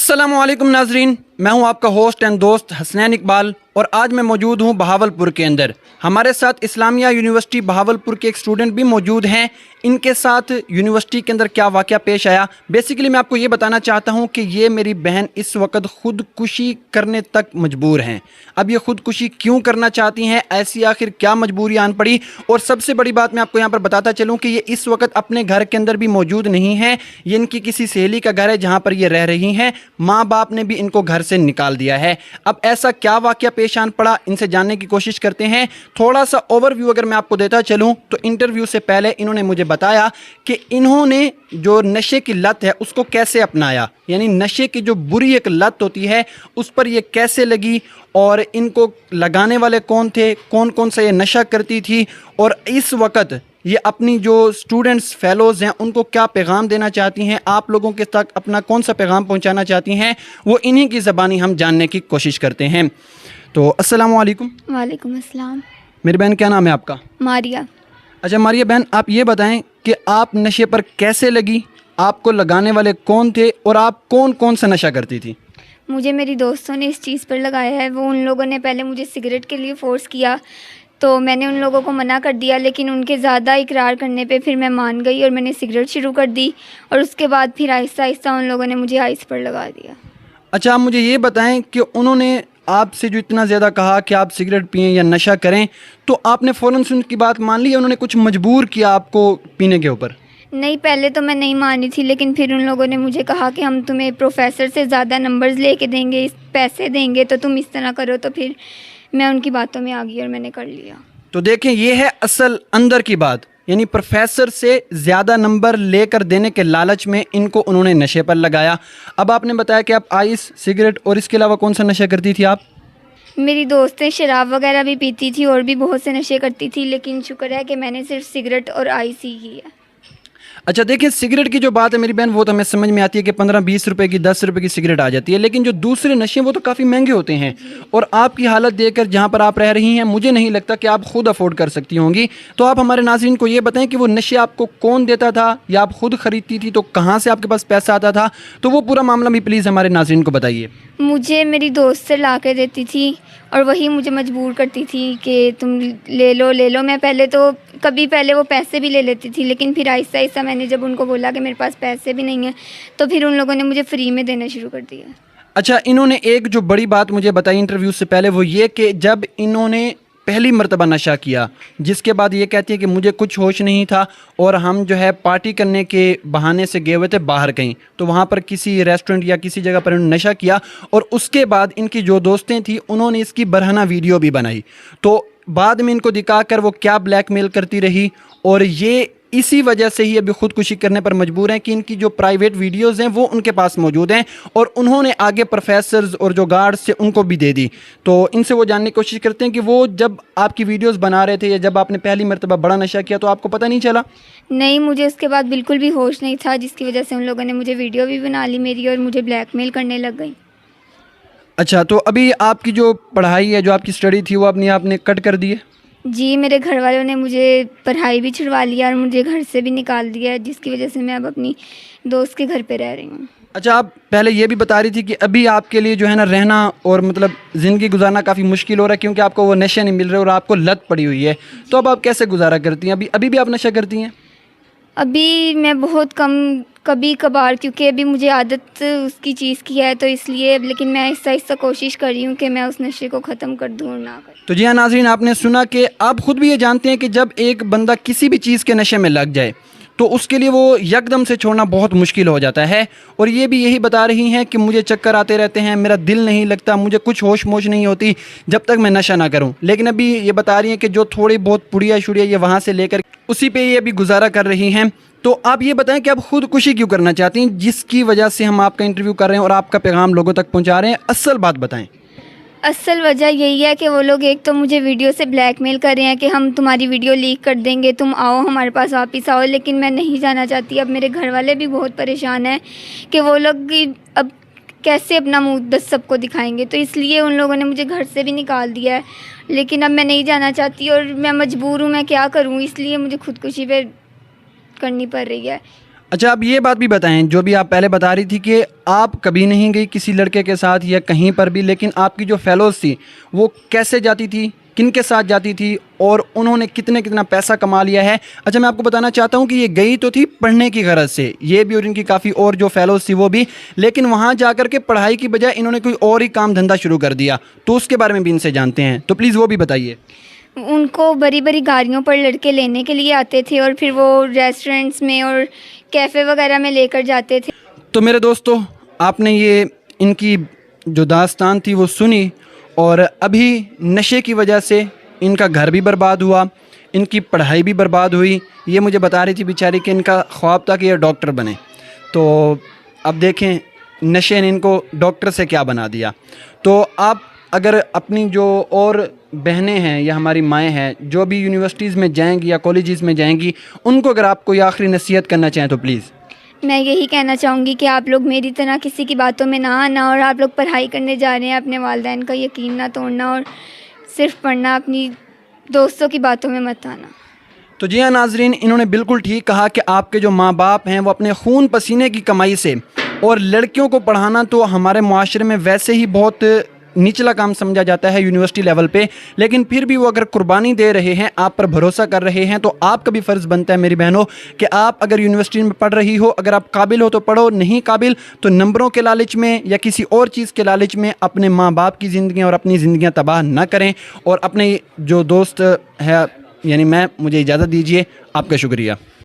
अस्सलामुअलैकुम नाजरीन, मैं हूं आपका होस्ट एंड दोस्त हसनैन इकबाल और आज मैं मौजूद हूं बहावलपुर के अंदर। हमारे साथ इस्लामिया यूनिवर्सिटी बहावलपुर के एक स्टूडेंट भी मौजूद हैं। इनके साथ यूनिवर्सिटी के अंदर क्या वाक़या पेश आया, बेसिकली मैं आपको ये बताना चाहता हूं कि ये मेरी बहन इस वक्त ख़ुदकुशी करने तक मजबूर हैं। अब ये ख़ुदकुशी क्यों करना चाहती हैं, ऐसी आखिर क्या मजबूरी आन पड़ी, और सबसे बड़ी बात मैं आपको यहाँ पर बताता चलूँ कि ये इस वक्त अपने घर के अंदर भी मौजूद नहीं हैं। ये इनकी किसी सहेली का घर है जहाँ पर ये रह रही हैं। माँ बाप ने भी इनको घर से निकाल दिया है। अब ऐसा क्या वाक़या पेश आन पड़ा, इनसे जानने की कोशिश करते हैं। थोड़ा सा ओवरव्यू अगर मैं आपको देता चलूँ तो इंटरव्यू से पहले इन्होंने मुझे बताया कि इन्होंने जो नशे की लत है उसको कैसे अपनाया, यानी नशे की जो बुरी एक लत होती है उस पर ये कैसे लगी, और इनको लगाने वाले कौन थे, कौन कौन सा ये नशा करती थी, और इस वक्त ये अपनी जो स्टूडेंट्स फेलोज़ हैं उनको क्या पैगाम देना चाहती हैं, आप लोगों के तक अपना कौन सा पैगाम पहुंचाना चाहती हैं, वो इन्हीं की ज़बानी हम जानने की कोशिश करते हैं। तो अस्सलामु अलैकुम। वालेकुम अस्सलाम। मेरी बहन, क्या नाम है आपका? मारिया। अच्छा मारिया बहन, आप ये बताएं कि आप नशे पर कैसे लगी, आपको लगाने वाले कौन थे, और आप कौन कौन सा नशा करती थी? मुझे मेरी दोस्तों ने इस चीज़ पर लगाया है। वो उन लोगों ने पहले मुझे सिगरेट के लिए फ़ोर्स किया तो मैंने उन लोगों को मना कर दिया, लेकिन उनके ज़्यादा इकरार करने पे फिर मैं मान गई और मैंने सिगरेट शुरू कर दी, और उसके बाद फिर आहिस्ता आहिस्ता उन लोगों ने मुझे आइस पर लगा दिया। अच्छा, आप मुझे ये बताएं कि उन्होंने आपसे जो इतना ज़्यादा कहा कि आप सिगरेट पिएं या नशा करें, तो आपने फ़ौरन से उनकी बात मान ली या उन्होंने कुछ मजबूर किया आपको पीने के ऊपर? नहीं, पहले तो मैं नहीं मानी थी, लेकिन फिर उन लोगों ने मुझे कहा कि हम तुम्हें प्रोफेसर से ज़्यादा नंबर्स लेके देंगे, पैसे देंगे, तो तुम इस तरह करो। तो फिर मैं उनकी बातों में आ गई और मैंने कर लिया। तो देखें, ये है असल अंदर की बात, यानी प्रोफेसर से ज़्यादा नंबर लेकर देने के लालच में इनको उन्होंने नशे पर लगाया। अब आपने बताया कि आप आइस, सिगरेट और इसके अलावा कौन सा नशा करती थी आप? मेरी दोस्तें शराब वगैरह भी पीती थी और भी बहुत से नशे करती थी, लेकिन शुक्र है कि मैंने सिर्फ सिगरेट और आइस ही की है। अच्छा देखिए, सिगरेट की जो बात है मेरी बहन, वो तो हमें समझ में आती है कि 15-20 रुपए की, 10 रुपए की सिगरेट आ जाती है, लेकिन जो दूसरे नशे वो तो काफ़ी महंगे होते हैं, और आपकी हालत देखकर जहाँ पर आप रह रही हैं मुझे नहीं लगता कि आप खुद अफोर्ड कर सकती होंगी। तो आप हमारे नाज़रीन को ये बताएं कि वो नशे आपको कौन देता था, या आप खुद ख़रीदती थी, तो कहाँ से आपके पास पैसा आता था, तो वो पूरा मामला भी प्लीज़ हमारे नाज़रीन को बताइए। मुझे मेरी दोस्त से ला के देती थी और वही मुझे मजबूर करती थी कि तुम ले लो। मैं पहले वो पैसे भी ले लेती थी, लेकिन फिर आहिस्ता आहिस्ता मैंने जब उनको बोला कि मेरे पास पैसे भी नहीं हैं, तो फिर उन लोगों ने मुझे फ्री में देना शुरू कर दिया। अच्छा, इन्होंने एक जो बड़ी बात मुझे बताई इंटरव्यू से पहले, वो ये कि जब इन्होंने पहली मर्तबा नशा किया, जिसके बाद ये कहती है कि मुझे कुछ होश नहीं था, और हम जो है पार्टी करने के बहाने से गए हुए थे बाहर कहीं, तो वहाँ पर किसी रेस्टोरेंट या किसी जगह पर इन्होंने नशा किया, और उसके बाद इनकी जो दोस्तें थी उन्होंने इसकी बरहना वीडियो भी बनाई। तो बाद में इनको दिखाकर वो क्या ब्लैकमेल करती रही, और ये इसी वजह से ही अभी ख़ुदकुशी करने पर मजबूर हैं कि इनकी जो प्राइवेट वीडियोज़ हैं वो उनके पास मौजूद हैं, और उन्होंने आगे प्रोफेसर्स और जो गार्ड्स थे उनको भी दे दी। तो इनसे वो जानने की कोशिश करते हैं कि वो जब आपकी वीडियोज़ बना रहे थे या जब आपने पहली मरतबा बड़ा नशा किया तो आपको पता नहीं चला? नहीं, मुझे उसके बाद बिल्कुल भी होश नहीं था, जिसकी वजह से उन लोगों ने मुझे वीडियो भी बना ली मेरी और मुझे ब्लैकमेल करने लग गई। अच्छा, तो अभी आपकी जो पढ़ाई है, जो आपकी स्टडी थी, वो अपनी आपने कट कर दी है? जी, मेरे घर वालों ने मुझे पढ़ाई भी छुड़वा लिया और मुझे घर से भी निकाल दिया, जिसकी वजह से मैं अब अपनी दोस्त के घर पे रह रही हूँ। अच्छा, आप पहले ये भी बता रही थी कि अभी आपके लिए जो है ना रहना और मतलब ज़िंदगी गुजारना काफ़ी मुश्किल हो रहा है, क्योंकि आपको वो नशे नहीं मिल रहे और आपको लत पड़ी हुई है। तो अब आप कैसे गुजारा करती हैं? अभी भी आप नशा करती हैं? अभी मैं बहुत कम, कभी कभार, क्योंकि अभी मुझे आदत उसकी चीज़ की है, तो इसलिए, लेकिन मैं आहिस्ता आहिस्ता कोशिश कर रही हूँ कि मैं उस नशे को ख़त्म कर दूँ और ना कर। तो जी हाँ नाज़रीन, आपने सुना कि आप ख़ुद भी ये जानते हैं कि जब एक बंदा किसी भी चीज़ के नशे में लग जाए तो उसके लिए वो यकदम से छोड़ना बहुत मुश्किल हो जाता है, और ये भी यही बता रही हैं कि मुझे चक्कर आते रहते हैं, मेरा दिल नहीं लगता, मुझे कुछ होश मोश नहीं होती जब तक मैं नशा ना करूं। लेकिन अभी ये बता रही हैं कि जो थोड़ी बहुत पुड़िया शुड़िया ये वहाँ से लेकर उसी पे ये अभी गुजारा कर रही हैं। तो आप ये बताएं कि आप खुदकुशी क्यों करना चाहती हैं, जिसकी वजह से हम आपका इंटरव्यू कर रहे हैं और आपका पैगाम लोगों तक पहुँचा रहे हैं? असल बात बताएँ। असल वजह यही है कि वो लोग एक तो मुझे वीडियो से ब्लैकमेल कर रहे हैं कि हम तुम्हारी वीडियो लीक कर देंगे, तुम आओ हमारे पास वापस आओ, लेकिन मैं नहीं जाना चाहती। अब मेरे घर वाले भी बहुत परेशान हैं कि वो लोग अब कैसे अपना मुँह बस सबको दिखाएंगे, तो इसलिए उन लोगों ने मुझे घर से भी निकाल दिया है। लेकिन अब मैं नहीं जाना चाहती और मैं मजबूर हूँ, मैं क्या करूँ, इसलिए मुझे खुदकुशी पे करनी पड़ रही है। अच्छा, आप یہ بات بھی بتائیں، جو بھی آپ پہلے بتا رہی تھی کہ آپ کبھی نہیں گئی کسی لڑکے کے ساتھ یا کہیں پر بھی، لیکن آپ کی جو فیلوز تھی وہ کیسے جاتی تھی، کن کے ساتھ جاتی تھی اور انہوں نے کتنا پیسہ کما لیا ہے؟ اچھا، میں آپ کو بتانا چاہتا ہوں کہ یہ گئی تو تھی پڑھنے کی غرض سے، یہ بھی اور ان کی کافی اور جو فیلوز تھی وہ بھی، لیکن وہاں جا کر کے پڑھائی کی بجائے انہوں نے کوئی اور ہی کام دھندا شروع کر دیا، تو اس کے بارے میں بھی ان سے جانتے ہیں، تو پلیز وہ بھی بتائیے۔ ان کو بڑی بڑی گاڑیوں پر لڑکے لینے کے لیے آتے تھے اور پھر وہ ریسٹورنٹس میں اور کیفے وغیرہ میں لے کر جاتے تھے۔ تو میرے دوستو، آپ نے یہ ان کی جو داستان تھی وہ سنی، اور ابھی نشے کی وجہ سے ان کا گھر بھی برباد ہوا، ان کی پڑھائی بھی برباد ہوئی۔ یہ مجھے بتا رہی تھی بیچاری کہ ان کا خواب تھا کہ یہ ڈاکٹر بنے، تو اب دیکھیں نشے نے ان کو ڈاکٹر سے کیا بنا دیا۔ تو آپ اگر اپنی جو اور بہنیں ہیں یا ہماری مائیں ہیں جو بھی یونیورسٹیز میں جائیں گی یا کالجز میں جائیں گی، ان کو اگر آپ کوئی آخری نصیحت کرنا چاہیں تو پلیز۔ میں یہی کہنا چاہوں گی کہ آپ لوگ میری طرح کسی کی باتوں میں نہ آنا، اور آپ لوگ پڑھائی کرنے جا رہے ہیں، اپنے والدین کا یقین نہ توڑنا اور صرف پڑھنا، اپنی دوستوں کی باتوں میں مت آنا۔ تو جی ہاں ناظرین، انہوں نے بالکل ٹھیک کہا کہ آپ کے جو ماں باپ ہیں وہ اپنے خون پسینے کی کمائی سے، اور لڑکیوں کو پڑھانا تو ہمارے معاشرے میں ویسے ہی بہت نچلا کام سمجھا جاتا ہے یونیورسٹی لیول پہ، لیکن پھر بھی وہ اگر قربانی دے رہے ہیں، آپ پر بھروسہ کر رہے ہیں، تو آپ کا بھی فرض بنتا ہے میری بہنوں کہ آپ اگر یونیورسٹی میں پڑھ رہی ہو، اگر آپ قابل ہو تو پڑھو، نہیں قابل تو نمبروں کے لالچ میں یا کسی اور چیز کے لالچ میں اپنے ماں باپ کی زندگیاں اور اپنی زندگیاں تباہ نہ کریں۔ اور اپنے جو دوست ہے یعنی مجھے اجازت دیجیے، آپ کا شکریہ۔